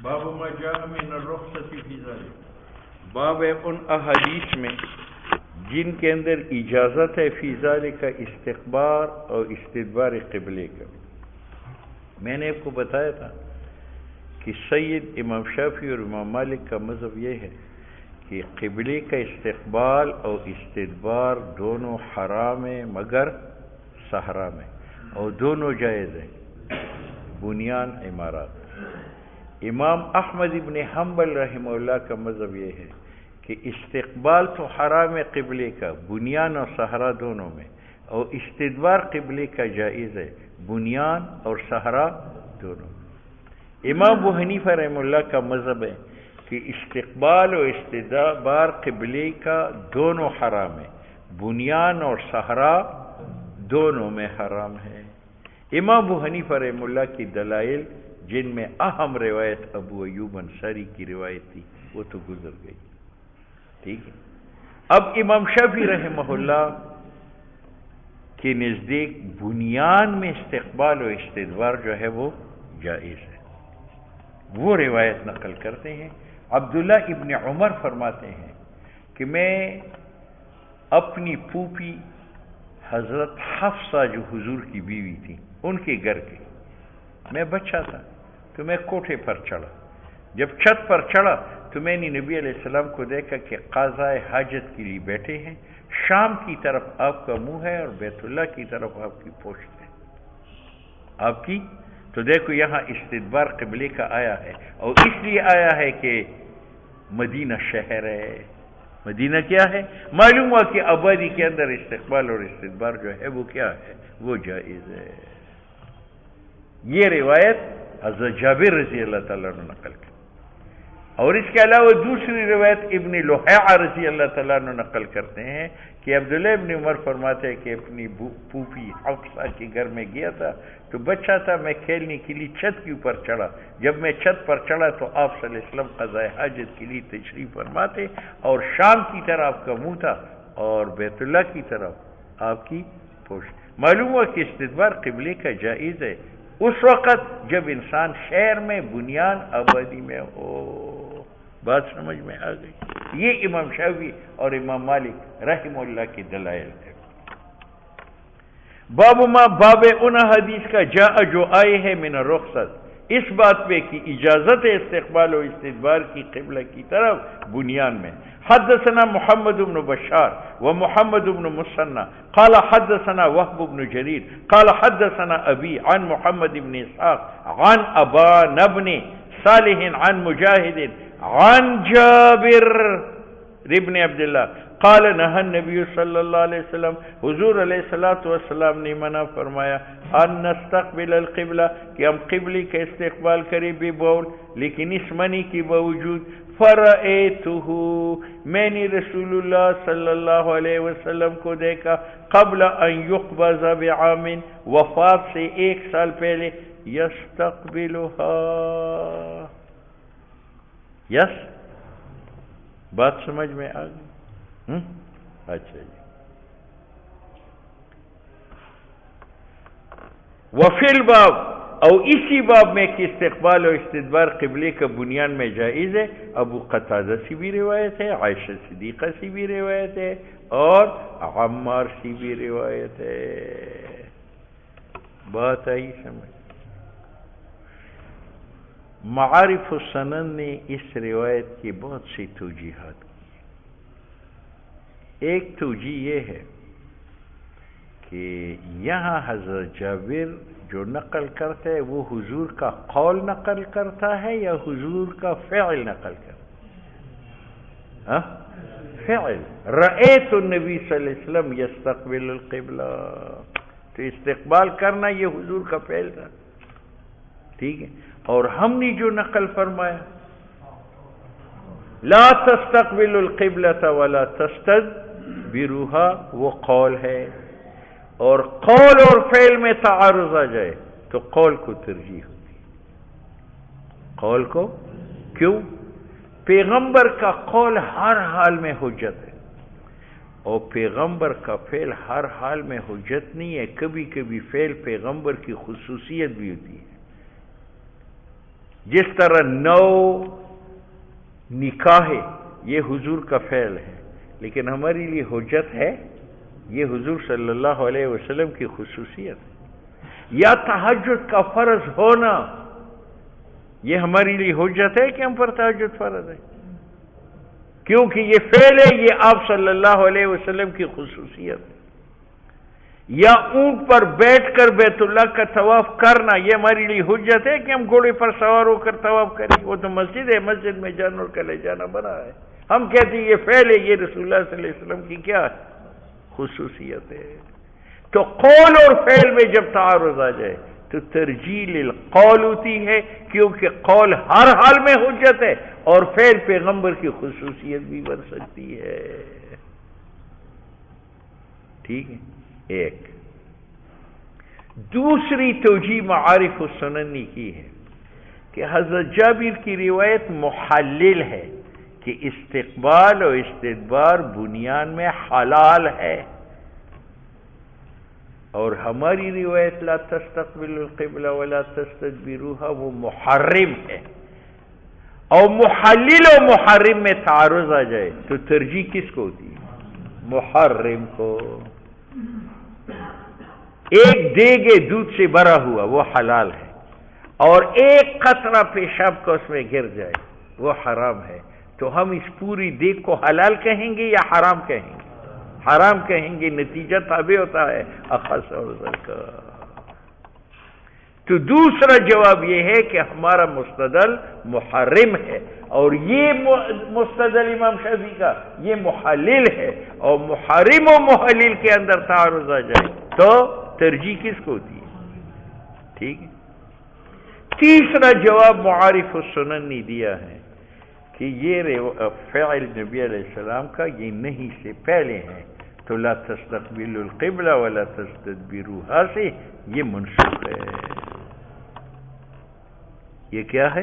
باب ما جاء من الرخصة فی ذلک، باب ہے ان احادیث میں جن کے اندر اجازت ہے فی ذالک کا استقبال اور استدبار قبلے کا۔ میں نے آپ کو بتایا تھا کہ سید امام شافعی اور امام مالک کا مذہب یہ ہے کہ قبلے کا استقبال اور استدبار دونوں حرام ہیں مگر صحرا میں، اور دونوں جائز ہیں بنیان عمارات۔ امام احمد ابن حنبل رحمہ اللہ کا مذہب یہ ہے کہ استقبال تو حرام ہے قبلے کا بنیان اور صحرا دونوں میں، اور استدبار قبلے کا جائز ہے بنیان اور صحرا دونوں میں۔ امام ابو حنیفہ رحمہ اللہ کا مذہب ہے کہ استقبال اور استدبار قبلے کا دونوں حرام ہے بنیان اور صحرا دونوں میں حرام ہے۔ امام ابو حنیفہ رحمہ اللہ کی دلائل جن میں اہم روایت ابو ایوب انصاری کی روایت تھی وہ تو گزر گئی، ٹھیک ہے۔ اب امام شافعی رحمہ اللہ کے نزدیک بنیان میں استقبال و استدبار جو ہے وہ جائز ہے، وہ روایت نقل کرتے ہیں۔ عبداللہ ابن عمر فرماتے ہیں کہ میں اپنی پھوپھی حضرت حفصہ جو حضور کی بیوی تھی ان کے گھر کے، میں بچہ تھا تو میں کوٹھے پر چڑھا، جب چھت پر چڑھا تو میں نے نبی علیہ السلام کو دیکھا کہ قضاء حاجت کے لیے بیٹھے ہیں، شام کی طرف آپ کا منہ ہے اور بیت اللہ کی طرف آپ کی پشت ہے، آپ کی تو دیکھو یہاں استدبار قبلے کا آیا ہے، اور اس لیے آیا ہے کہ مدینہ شہر ہے، مدینہ کیا ہے، معلوم ہوا کہ آبادی کے اندر استقبال اور استدبار جو ہے وہ کیا ہے، وہ جائز ہے۔ یہ روایت حضرت جابر رضی اللہ تعالیٰ عنہ نقل کی، اور اس کے علاوہ دوسری روایت ابن لحیع رضی اللہ تعالیٰ عنہ نقل کرتے ہیں کہ عبداللہ ابن عمر فرماتے ہیں کہ اپنی پھوپھی حفصہ کے گھر میں گیا تھا تو بچہ تھا، میں کھیلنے کے لیے چھت کے اوپر چڑھا، جب میں چھت پر چڑھا تو آپ صلی اللہ علیہ وسلم قضاء حاجت کے لیے تشریف فرماتے اور شام کی طرف آپ کا منہ تھا اور بیت اللہ کی طرف آپ کی پشت۔ معلوم ہوا کہ استدبار قبلے کا جائز ہے اس وقت جب انسان شہر میں بنیان آبادی میں ہو۔ بات سمجھ میں آ گئی؟ یہ امام شافعی اور امام مالک رحمہ اللہ کی دلائل ہے۔ باب ما باب ان حدیث کا جاء جو آئے ہے من الرخصت، اس بات پہ کہ اجازت ہے استقبال و استدبار کی قبلہ کی طرف بنیان میں۔ حدثنا محمد بن بشار ومحمد بن مسنى قال حدثنا وهب بن جرير قال حدثنا ابي عن محمد بن اسحاق عن ابان بن صالح عن مجاهد عن جابر ابن عبداللہ قال نہى النبی صلی اللہ علیہ وسلم، حضور علیہ الصلوۃ والسلام نے منع فرمایا ان نستقبل القبلہ کہ ہم قبلے کا استقبال کریں ببول، لیکن اس منی کے باوجود فرأیتہ میں نے رسول اللہ صلی اللہ علیہ وسلم کو دیکھا قبل ان یقبض بعام وفات سے 1 سال پہلے یستقبلها یس بات سمجھ میں آ گئی؟ اچھا جی۔ وفی الباب اور اسی باب میں کہ استقبال اور استدبار قبلے کا بنیان میں جائز ہے، ابو قتادہ سے بھی روایت ہے، عائشہ صدیقہ سے بھی روایت ہے، اور عمار سے بھی روایت ہے۔ بات آئی سمجھ؟ معارف السنن نے اس روایت کی بہت سی توجیحات کی۔ ایک توجیہ یہ ہے کہ یہاں حضرت جابر جو نقل کرتا ہے وہ حضور کا قول نقل کرتا ہے یا حضور کا فعل نقل کرتا ہے؟ فعل، رأیت النبی صلی اللہ علیہ وسلم یستقبل القبلہ، تو استقبال کرنا یہ حضور کا فعل تھا، ٹھیک ہے۔ اور ہم نے جو نقل فرمایا لا تستقبل القبلۃ ولا تستدبرها وہ قول ہے، اور قول اور فعل میں تعارض آ جائے تو قول کو ترجیح ہوتی ہے، قول کو، کیوں؟ پیغمبر کا قول ہر حال میں حجت ہے، اور پیغمبر کا فعل ہر حال میں حجت نہیں ہے، کبھی کبھی فعل پیغمبر کی خصوصیت بھی ہوتی ہے، جس طرح 9 نکاح یہ حضور کا فعل ہے، لیکن ہمارے لیے حجت ہے، یہ حضور صلی اللہ علیہ وسلم کی خصوصیت ہے۔ یا تہجد کا فرض ہونا، یہ ہمارے لیے حجت ہے کہ ہم پر تہجد فرض ہے، کیونکہ یہ فعل ہے، یہ آپ صلی اللہ علیہ وسلم کی خصوصیت ہے۔ یا اونٹ پر بیٹھ کر بیت اللہ کا طواف کرنا، یہ ہمارے لیے حجت ہے کہ ہم گھوڑے پر سوار ہو کر طواف کریں؟ وہ تو مسجد ہے، مسجد میں جانور کا لے جانا بنا ہے۔ ہم کہتے ہیں یہ فعل ہے، یہ رسول اللہ صلی اللہ علیہ وسلم کی کیا ہے؟ خصوصیت ہے۔ تو قول اور فعل میں جب تعارض آ جائے تو ترجیح القول ہوتی ہے، کیونکہ قول ہر حال میں حجت ہے اور فعل پیغمبر کی خصوصیت بھی بن سکتی ہے۔ ٹھیک ہے، ایک دوسری توجیہ معارف السنن کی ہے کہ حضرت جابر کی روایت محلل ہے کہ استقبال اور استدبار بنیان میں حلال ہے، اور ہماری روایت لا تستقبل القبلہ ولا تستدبروها وہ محرم ہے۔ اور محلل و محرم میں تعارض آ جائے تو ترجیح کس کو ہوتی ہے؟ محرم کو۔ ایک دیگ دودھ سے بھرا ہوا وہ حلال ہے، اور ایک قطرہ پیشاب کا اس میں گر جائے وہ حرام ہے، تو ہم اس پوری دیگ کو حلال کہیں گے یا حرام کہیں گے؟ حرام کہیں گے، نتیجہ تابع ہوتا ہے اخذ اور ذل کا۔ تو دوسرا جواب یہ ہے کہ ہمارا مستدل محرم ہے، اور یہ مستدل امام شافعی کا یہ محلل ہے، اور محرم و محلل کے اندر تعارض آ جائے تو ترجیح کس کو ہوتی ہے؟ ٹھیک ہے۔ تیسرا جواب معارف السنن نے دیا ہے کہ یہ فعل نبی علیہ السلام کا یہ نہیں سے پہلے ہے، تو لا تستقبل القبلہ ولا تستدبروها سے یہ منسوخ ہے۔ یہ کیا ہے؟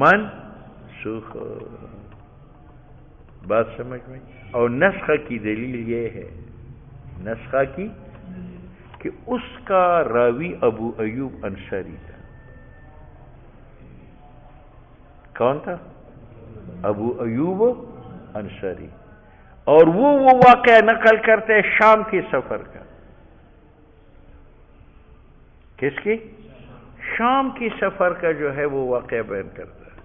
منسوخ۔ بات سمجھ میں؟ اور نسخہ کی دلیل یہ ہے، نسخہ کی، کہ اس کا راوی ابو ایوب انصاری تھا۔ کون تھا؟ ابو ایوب انصاری، اور وہ واقعہ نقل کرتے ہیں شام کے سفر کا۔ کس کی؟ شام کی سفر کا جو ہے وہ واقعہ بیان کرتا ہے،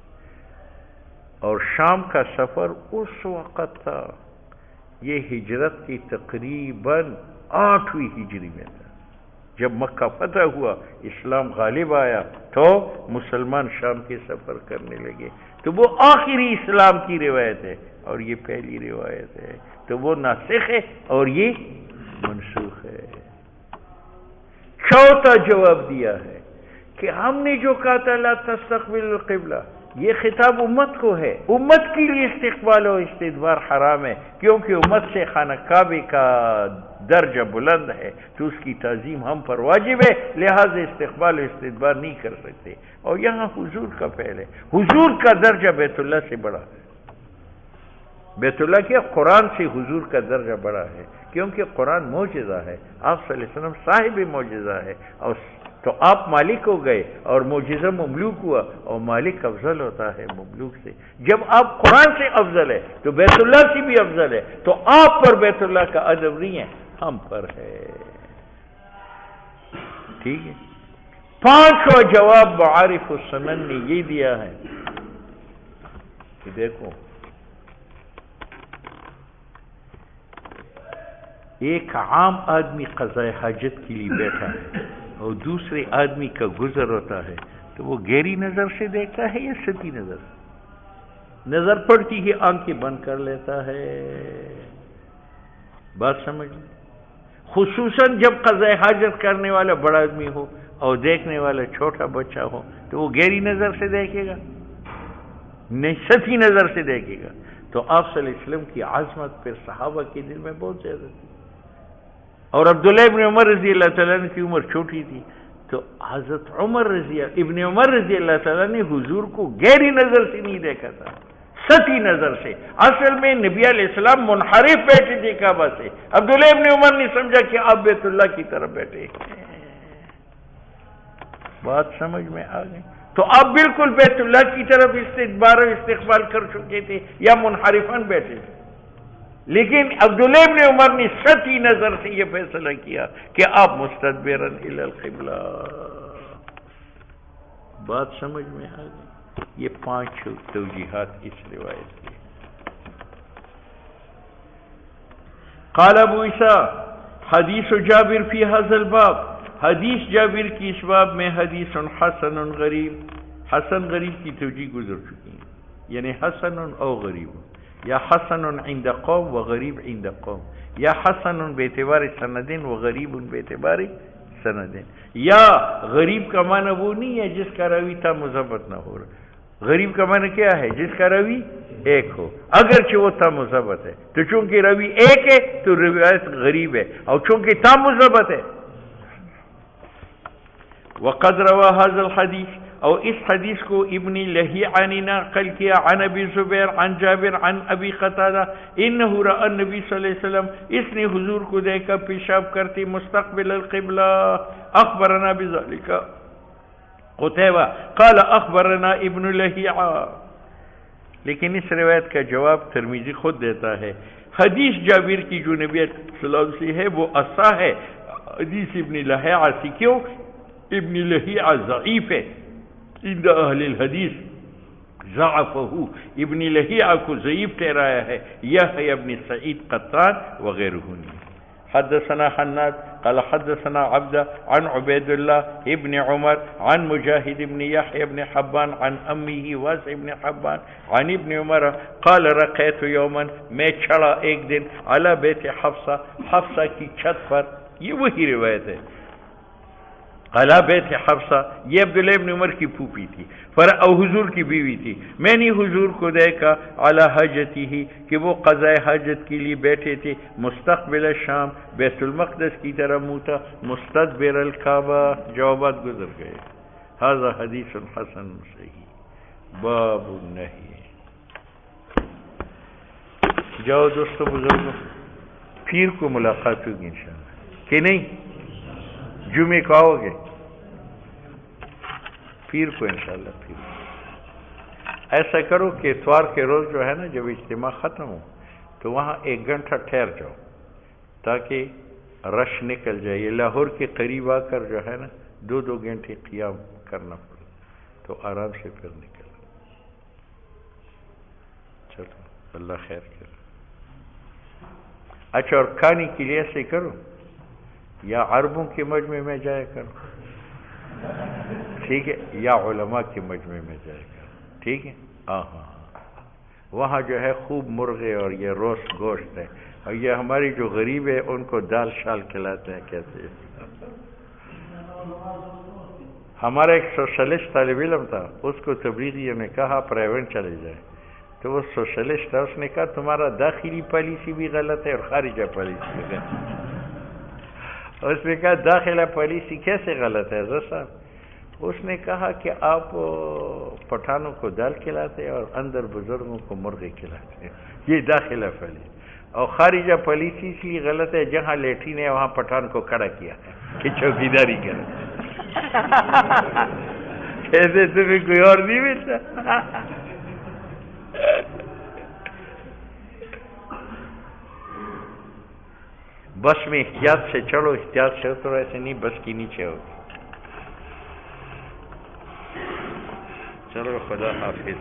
اور شام کا سفر اس وقت تھا، یہ ہجرت کی تقریباً 8ویں ہجری میں تھا، جب مکہ فتح ہوا، اسلام غالب آیا تو مسلمان شام کے سفر کرنے لگے، تو وہ آخری اسلام کی روایت ہے اور یہ پہلی روایت ہے، تو وہ ناسخ ہے اور یہ منسوخ ہے۔ چوتھا جواب دیا ہے کہ ہم نے جو کہا تھا لا تستقبل القبلہ، یہ خطاب امت کو ہے، امت کے لیے استقبال و استدبار حرام ہے، کیونکہ امت سے خانہ کعبے کا درجہ بلند ہے، تو اس کی تعظیم ہم پر واجب ہے، لہذا استقبال و استدبار نہیں کر سکتے۔ اور یہاں حضور کا فعل ہے، حضور کا درجہ بیت اللہ سے بڑا ہے، بیت اللہ کے قرآن سے حضور کا درجہ بڑا ہے، کیونکہ قرآن معجزہ ہے، آپ صلی اللہ علیہ وسلم صاحب معجزہ ہے، اور تو آپ مالک ہو گئے اور معجزہ مملوک ہوا، اور مالک افضل ہوتا ہے مملوک سے۔ جب آپ قرآن سے افضل ہے تو بیت اللہ سے بھی افضل ہے، تو آپ پر بیت اللہ کا ادب نہیں ہے، ہم پر ہے۔ ٹھیک ہے۔ پانچواں جواب معارف السنن نے یہ دیا ہے کہ دیکھو، ایک عام آدمی قضاء حاجت کے لیے بیٹھا ہے اور دوسرے آدمی کا گزر ہوتا ہے، تو وہ گہری نظر سے دیکھتا ہے یا سطحی نظر سے؟ نظر پڑتی ہی آنکھیں بند کر لیتا ہے۔ بات سمجھ لیں، خصوصاً جب قضاء حاجت کرنے والا بڑا آدمی ہو اور دیکھنے والا چھوٹا بچہ ہو، تو وہ گہری نظر سے دیکھے گا؟ نہیں، سطحی نظر سے دیکھے گا۔ تو آپ صلی اللہ علیہ وسلم کی عظمت پھر صحابہ کے دل میں بہت زیادہ تھی، اور عبداللہ ابن عمر رضی اللہ تعالیٰ عنہ کی عمر چھوٹی تھی، تو حضرت ابن عمر رضی اللہ تعالیٰ نے حضور کو گہری نظر سے نہیں دیکھا تھا، سطحی نظر سے۔ اصل میں نبی علیہ السلام منحرف بیٹھے تھے کعبہ سے، عبداللہ ابن عمر نے سمجھا کہ آپ بیت اللہ کی طرف بیٹھے۔ بات سمجھ میں آ گئی؟ تو آپ بالکل بیت اللہ کی طرف استدبار و استقبال کر چکے تھے یا منحرفاً بیٹھے تھے. لیکن عبداللہ ابن عمر نے سطحی نظر سے یہ فیصلہ کیا کہ آپ مستدبراً الی القبلہ. بات سمجھ میں آ گئی. یہ 5 توجیحات اس روایت کی. قال ابو عیسیٰ حدیث جابر فی هذا الباب، حدیث جابر کی اس باب میں حدیث حسن غریب، حسن غریب کی توجیہ گزر چکی ہے. یعنی حسن او غریب، یا حسن عند قوم و غریب عند قوم، یا حسن باعتبار سندین و غریب باعتبار سندین. یا غریب کا معنی وہ نہیں ہے جس کا راوی تھا مضبط نہ ہو رہا. غریب کا معنی کیا ہے؟ جس کا راوی ایک ہو اگرچہ وہ تھا مضبط ہے. تو چونکہ راوی ایک ہے تو روایت غریب ہے، اور چونکہ تھا مضبط ہے. وقد روا هذا الحدیث، اور اس حدیث کو ابن لہیعہ نے نقل کیا عن ابی زبیر عن جابر عن ابی قتادہ انہ رأى النبی صلی اللہ علیہ وسلم، اس نے حضور کو دیکھا پیشاب کرتے مستقبل القبلہ. اخبرنا بذلک قتیبہ قال اخبرنا ابن لہیعہ. لیکن اس روایت کا جواب ترمذی خود دیتا ہے. حدیث جابر کی جو نبی صلی اللہ علیہ وسلم سے ہے وہ اصح ہے حدیث ابن لہیعہ سے. کیوں؟ ابن لہیعہ ضعیف ہے عند اہل الحدیث، ضعفہ، ابن لہیعہ کو ضعیف ٹھہرایا ہے یحیی ابن سعید قطان وغیرہ نے. حدثنا حناد قال حدثنا عبدہ عن عبید اللہ ابن عمر عن مجاہد ابن یحیی ابن حبان عن امیہ واسع ابن حبان عن ابن عمر قال رقیت یوما، میں چڑھا ایک دن علی بیت حفصہ، حفصہ کی چھت پر. یہ وہی روایت ہے. علی بیت حفصہ، یہ عبداللہ ابن عمر کی پھوپھی تھی اور حضور کی بیوی تھی. میں نے حضور کو دیکھا علی حاجتی ہی کہ وہ قضاء حاجت کے لیے بیٹھے تھے مستقبل شام، بیت المقدس کی طرف منہ تھا، مستدبر الکعبہ. جوابات گزر گئے. ھذا حدیث حسن صحیح. باب النہی. جاؤ دوستو بزرگوں، پیر کو ملاقات ہوگی انشاءاللہ کہ نہیں؟ جمعے کو آؤ گے؟ پیر کو انشاءاللہ. پیر ایسا کرو کہ اتوار کے روز جو ہے نا جب اجتماع ختم ہو تو وہاں 1 گھنٹہ ٹھہر جاؤ تاکہ رش نکل جائے. یہ لاہور کے قریب آ کر جو ہے نا 2 گھنٹے قیام کرنا پڑے تو آرام سے پھر نکل. چلو اللہ خیر کرے. اچھا، اور کھانے کے لیے ایسے کرو یا عربوں کے مجمع میں جایا کرو، ٹھیک ہے، یا علماء کے مجمع میں جایا کرو، ٹھیک ہے. ہاں وہاں جو ہے خوب مرغے اور یہ روسٹ گوشت ہے، اور یہ ہماری جو غریب ہے ان کو دال شال کھلاتے ہیں. کیسے ہمارا ایک سوشلسٹ طالب علم تھا، اس کو تبلیغیوں نے کہا پرائیویٹ چلے جائے، تو وہ سوشلسٹ تھا، اس نے کہا تمہارا داخلی پالیسی بھی غلط ہے اور خارجہ پالیسی بھی غلط ہے. اس نے کہا داخلہ پالیسی کیسے غلط ہے حضرت صاحب؟ اس نے کہا کہ آپ پٹھانوں کو دال کھلاتے اور اندر بزرگوں کو مرغے کھلاتے ہیں، یہ داخلہ پالیسی. اور خارجہ پالیسی اس لیے غلط ہے جہاں لیٹرین ہے وہاں پٹھان کو کھڑا کیا کہ چوکیداری کرے. ایسے تمہیں کوئی اور نہیں ملتا. بس میں احتیاط سے چڑھو، احتیاط سے اترو، ایسے نہیں بس کی نیچے ہوگی. چلو خدا حافظ.